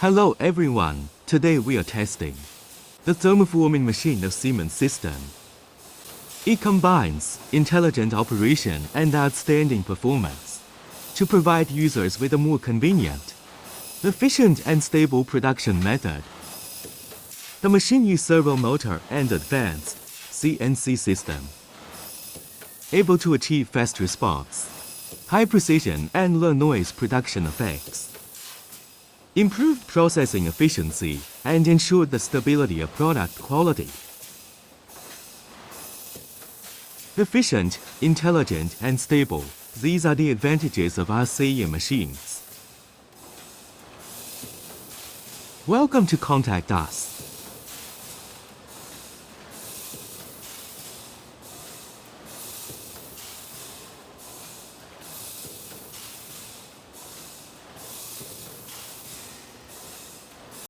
Hello everyone, today we are testing the thermoforming machine of Siemens system. It combines intelligent operation and outstanding performance to provide users with a more convenient, efficient and stable production method. The machine uses servo motor and advanced CNC system, able to achieve fast response, high precision and low noise production effects, improved processing efficiency, and ensure the stability of product quality. Efficient, intelligent, and stable. These are the advantages of our CE machines. Welcome to contact us.